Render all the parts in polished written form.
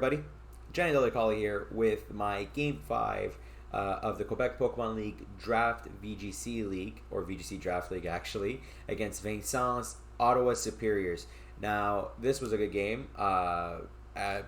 everybody, Johnny Delicali here with my Game 5 of the Quebec Pokemon League Draft VGC League, or VGC Draft League actually, against Vincent's Ottawa Serperiors. Now, this was a good game. I'm going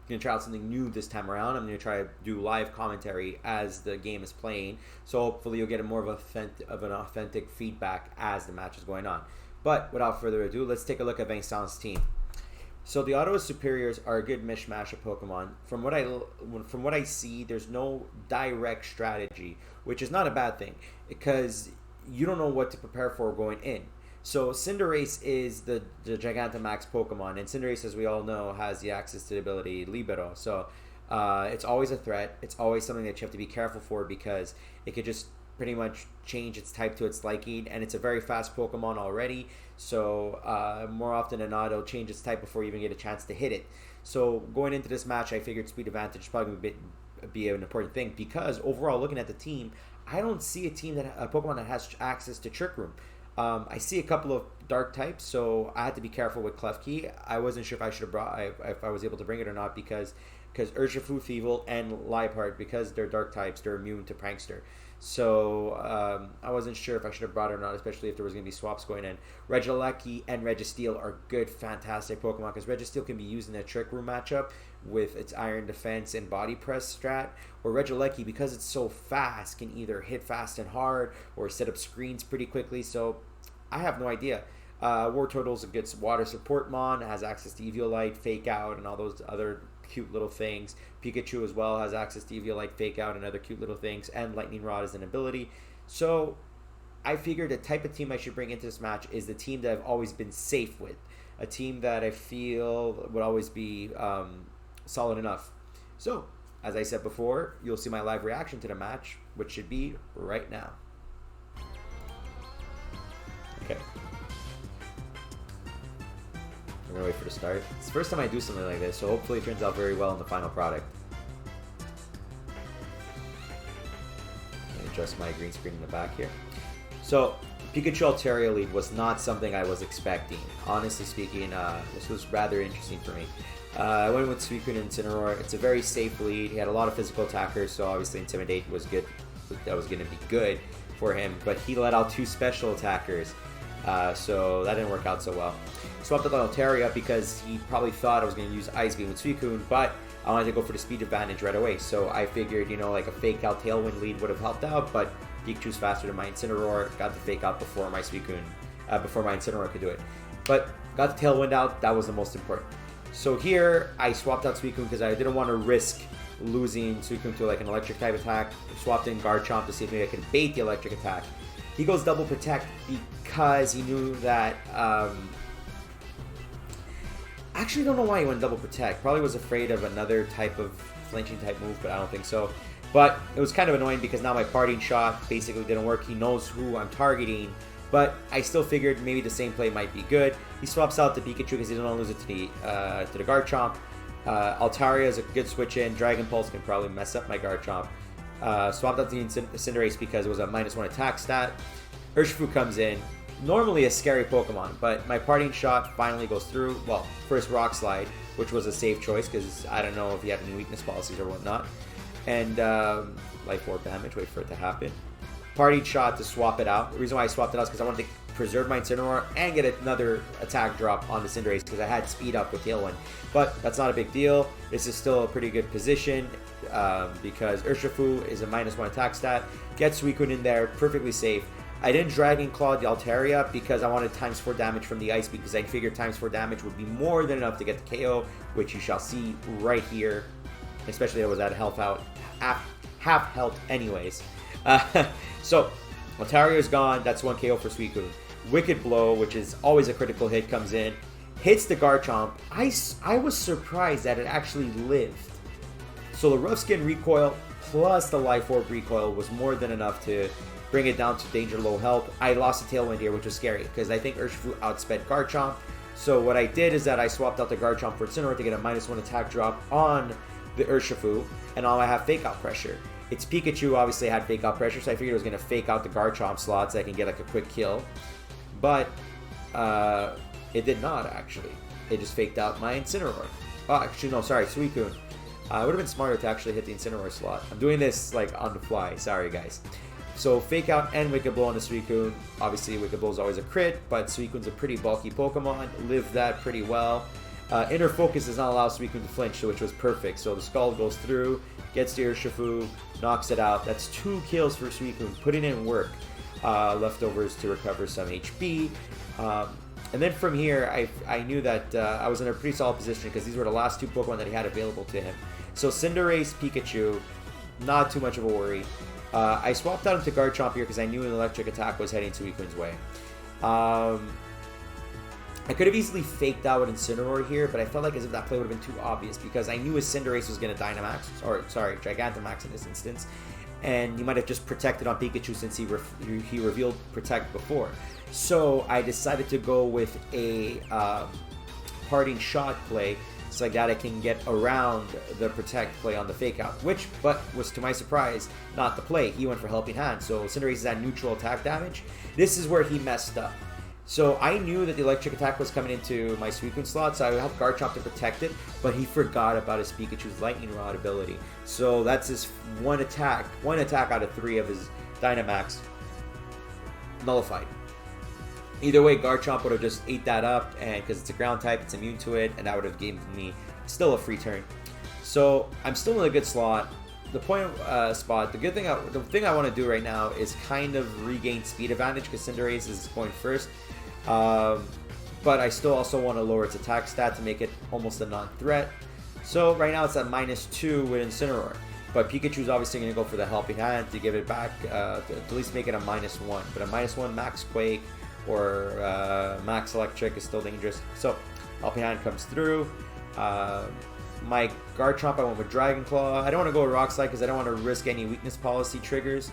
to try out something new this time around. I'm going to try to do live commentary as the game is playing, so hopefully you'll get a more of an authentic feedback as the match is going on. But without further ado, let's take a look at Vincent's team. So the Ottawa Serperiors are a good mishmash of Pokemon. From what I see, there's no direct strategy, which is not a bad thing because you don't know what to prepare for going in. So Cinderace is the Gigantamax Pokemon, and Cinderace, as we all know, has the access to the ability Libero. So it's always a threat. It's always something that you have to be careful for because it could just pretty much change its type to its liking, and it's a very fast Pokemon already, so more often than not it'll change its type before you even get a chance to hit it. So going into this match, I figured speed advantage is probably going to be an important thing because overall, looking at the team, I don't see a Pokemon that has access to Trick Room. I see a couple of dark types, so I had to be careful with Klefki. I wasn't sure if I should have brought if I was able to bring it or not because Urshifu, Thievul, and Liepard, because they're dark types, they're immune to Prankster. So I wasn't sure if I should have brought it or not, especially if there was going to be swaps going in. Regieleki and Registeel are good, fantastic Pokemon because Registeel can be used in a Trick Room matchup with its Iron Defense and Body Press strat. Or Regieleki, because it's so fast, can either hit fast and hard or set up screens pretty quickly. So I have no idea. Wartortle's a good water support mon, has access to Eviolite, Fake Out, and all those other cute little things. Pikachu as well has access to Eviolite, Fake Out, and other cute little things, and Lightning Rod is an ability. So I figured the type of team I should bring into this match is the team that I've always been safe with, a team that I feel would always be solid enough. So as I said before, you'll see my live reaction to the match, which should be right now. Okay, I'm gonna wait for the start. It's the first time I do something like this, so hopefully it turns out very well in the final product. Adjust my green screen in the back here. So Pikachu Altaria lead was not something I was expecting. Honestly speaking, this was rather interesting for me. I went with Suicune and Incineroar. It's a very safe lead. He had a lot of physical attackers, so obviously Intimidate was good. That was going to be good for him, but he let out 2 special attackers, so that didn't work out so well. Swapped out Altaria because he probably thought I was going to use Ice Beam with Suicune, but I wanted to go for the speed advantage right away. So I figured, you know, like a Fake Out Tailwind lead would have helped out, but Pikachu's faster than my Incineroar. Got the Fake Out before my Suicune, before my Incineroar could do it. But got the Tailwind out. That was the most important. So here I swapped out Suicune because I didn't want to risk losing Suicune to like an electric type attack. Swapped in Garchomp to see if maybe I can bait the electric attack. He goes Double Protect because he knew that. Actually, don't know why he went Double Protect. Probably was afraid of another type of flinching type move, but I don't think so. But it was kind of annoying because now my Parting Shot basically didn't work. He knows who I'm targeting, but I still figured maybe the same play might be good. He swaps out the Pikachu because he didn't want to lose it to the Garchomp. Altaria is a good switch in. Dragon Pulse can probably mess up my Garchomp. Swapped out the Cinderace because it was a -1 attack stat. Urshifu comes in. Normally a scary Pokemon, but my Parting Shot finally goes through. Well, first Rock Slide, which was a safe choice because I don't know if he had any weakness policies or whatnot. And Life Orb damage, wait for it to happen. Parting Shot to swap it out. The reason why I swapped it out is because I wanted to preserve my Incineroar and get another attack drop on the Cinderace because I had speed up with Tailwind. But that's not a big deal. This is still a pretty good position because Urshifu is a -1 attack stat. Get Suicune in there, perfectly safe. I didn't Dragon Claw the Altaria because I wanted ×4 damage from the Ice Beam because I figured ×4 damage would be more than enough to get the KO, which you shall see right here. Especially I was at half health anyways. So Altaria is gone. That's 1 KO for Suicune. Wicked Blow, which is always a critical hit, comes in, hits the Garchomp. I was surprised that it actually lived. So the Rough Skin recoil plus the Life Orb recoil was more than enough to bring it down to danger low health. I lost a Tailwind here, which was scary because I think Urshifu outsped Garchomp. So what I did is that I swapped out the Garchomp for Incineroar to get a -1 attack drop on the Urshifu, and now I have Fake Out pressure. Its Pikachu obviously had Fake Out pressure, so I figured it was going to Fake Out the Garchomp slot so I can get like a quick kill. But it did not actually. It just faked out my Incineroar. Oh, actually, no, sorry, Suicune. It would have been smarter to actually hit the Incineroar slot. I'm doing this like on the fly. Sorry, guys. So Fake Out and Wicked Blow on the Suicune. Obviously, Wicked Blow is always a crit, but Suicune's a pretty bulky Pokemon. Lived that pretty well. Inner Focus does not allow Suicune to flinch, which was perfect. So the Scald goes through, gets to Urshifu, knocks it out. That's 2 kills for Suicune, putting in work. Leftovers to recover some HP. And then from here, I knew that I was in a pretty solid position because these were the last 2 Pokemon that he had available to him. So Cinderace, Pikachu, not too much of a worry. I swapped out into Garchomp here because I knew an electric attack was heading Suicune's way. I could have easily faked out with Incineroar here, but I felt like as if that play would have been too obvious because I knew his Cinderace was going to Dynamax, or sorry, Gigantamax in this instance, and he might have just protected on Pikachu since he revealed Protect before. So I decided to go with a Parting Shot play, so like that I can get around the Protect play on the Fake Out, which, but was to my surprise, not the play. He went for Helping Hand, so Cinderace is at neutral attack damage. This is where he messed up. So I knew that the electric attack was coming into my Suicune slot, so I helped Garchomp to protect it, but he forgot about his Pikachu's Lightning Rod ability. So that's his one attack out of 3 of his Dynamax nullified. Either way, Garchomp would have just ate that up, and because it's a ground type, it's immune to it, and that would have given me still a free turn. So I'm still in a good slot. The point spot, the thing I want to do right now is kind of regain speed advantage because Cinderace is going first. But I still also want to lower its attack stat to make it almost a non-threat. So right now it's at -2 with Incineroar. But Pikachu's obviously going to go for the Helping Hand to give it back, to at least make it a -1. But a -1 Max Quake or Max Electric is still dangerous. So Helping Hand comes through. My Garchomp, I went with Dragon Claw. I don't want to go with Rock Slide because I don't want to risk any weakness policy triggers.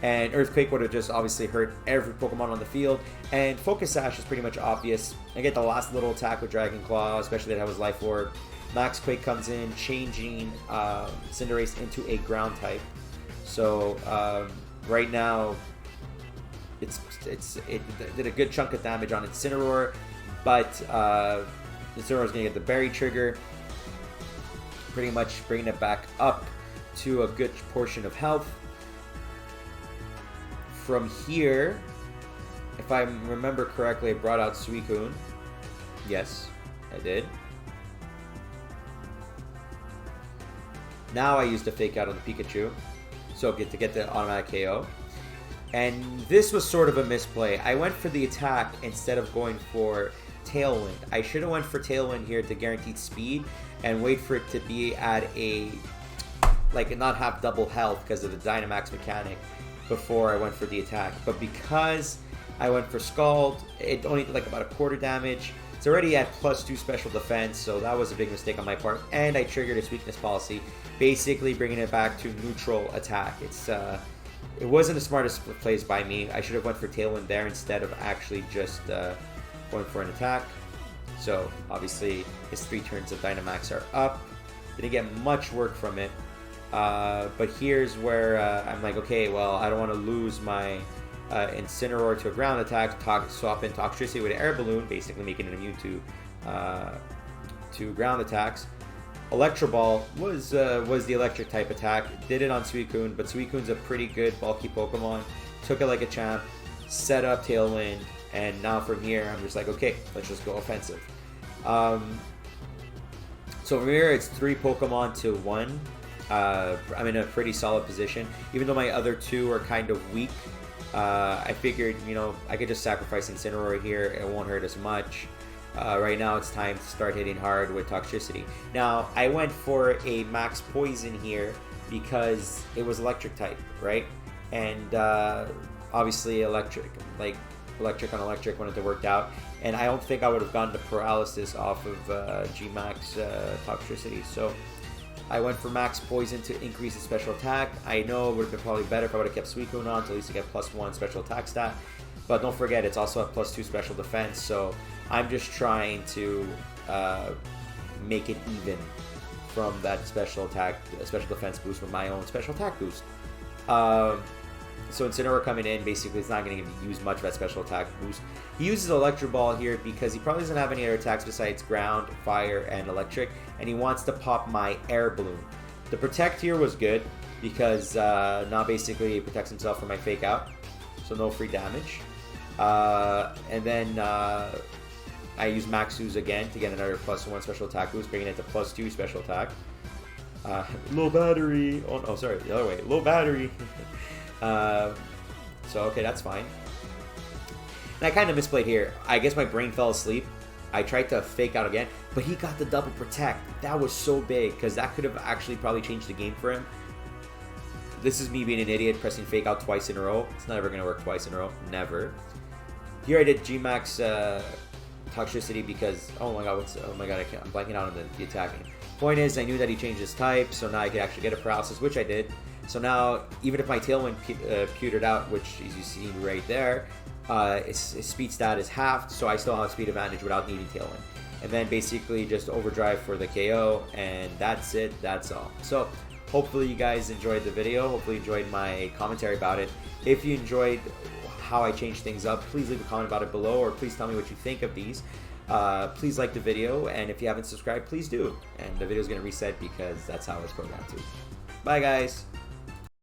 And Earthquake would have just obviously hurt every Pokemon on the field. And Focus Sash is pretty much obvious. I get the last little attack with Dragon Claw, especially that I was Life Orb. Max Quake comes in, changing Cinderace into a ground type. So right now, it did a good chunk of damage on Incineroar, but Incineroar is going to get the Berry trigger, pretty much bringing it back up to a good portion of health. From here, if I remember correctly, I brought out Suicune. Yes, I did. Now I used a Fake Out on the Pikachu, so to get the automatic KO. And this was sort of a misplay. I went for the attack instead of going for Tailwind. I should have went for Tailwind here to guaranteed speed and wait for it to be at a, like, not have double health because of the Dynamax mechanic before I went for the attack. But because I went for Scald, it only did like about a quarter damage. It's already at +2 special defense, so that was a big mistake on my part. And I triggered its weakness policy, basically bringing it back to neutral attack. It wasn't the smartest plays by me. I should have went for Tailwind there instead of actually just going for an attack. So obviously his 3 turns of Dynamax are up. Didn't get much work from it. But here's where I'm like, okay, well, I don't want to lose my Incineroar to a ground attack, swap in Toxtricity with an Air Balloon, basically making it immune to ground attacks. Electro Ball was the electric type attack. Did it on Suicune, but Suicune's a pretty good bulky Pokemon. Took it like a champ, set up Tailwind, and now from here I'm just like, okay, let's just go offensive. So from here it's 3 Pokemon to 1. I'm in a pretty solid position, even though my other 2 are kind of weak. I figured, you know, I could just sacrifice Incineroar here. It won't hurt as much. Right now it's time to start hitting hard with Toxtricity. Now, I went for a Max Poison here because it was electric type, right? And obviously electric on electric when it worked out. And I don't think I would have gotten the paralysis off of G-Max Toxtricity. So I went for Max Poison to increase its special attack. I know it would have been probably better if I would have kept Suicune on to at least to get +1 special attack stat. But don't forget, it's also at +2 special defense. So I'm just trying to make it even from that special defense boost with my own special attack boost. So Incineroar coming in, basically it's not going to use much of that special attack boost. He uses Electro Ball here because he probably doesn't have any other attacks besides Ground, Fire, and Electric, and he wants to pop my Air Balloon. The Protect here was good because now basically he protects himself from my Fake Out, so no free damage. And then I use Maxus again to get another +1 special attack boost, bringing it to +2 special attack. Low battery. Oh no, sorry, the other way. Low battery. So okay, that's fine. And I kind of misplayed here. I guess my brain fell asleep. I tried to Fake Out again, but he got the double protect. That was so big because that could have actually probably changed the game for him. This is me being an idiot, pressing Fake Out twice in a row. It's never going to work twice in a row. Never. Here I did G-Max Toxicity because, oh my god, I'm blanking out on the attacking. Point is, I knew that he changed his type, so now I could actually get a paralysis, which I did. So now, even if my Tailwind pewtered out, which as you see right there, his speed stat is halved, so I still have speed advantage without needing Tailwind. And then basically just Overdrive for the KO, and that's it, that's all. So, hopefully you guys enjoyed the video, hopefully you enjoyed my commentary about it. If you enjoyed how I changed things up, please leave a comment about it below, or please tell me what you think of these. Please like the video, and if you haven't subscribed, please do. And the video is going to reset because that's how it's programmed to. Bye guys!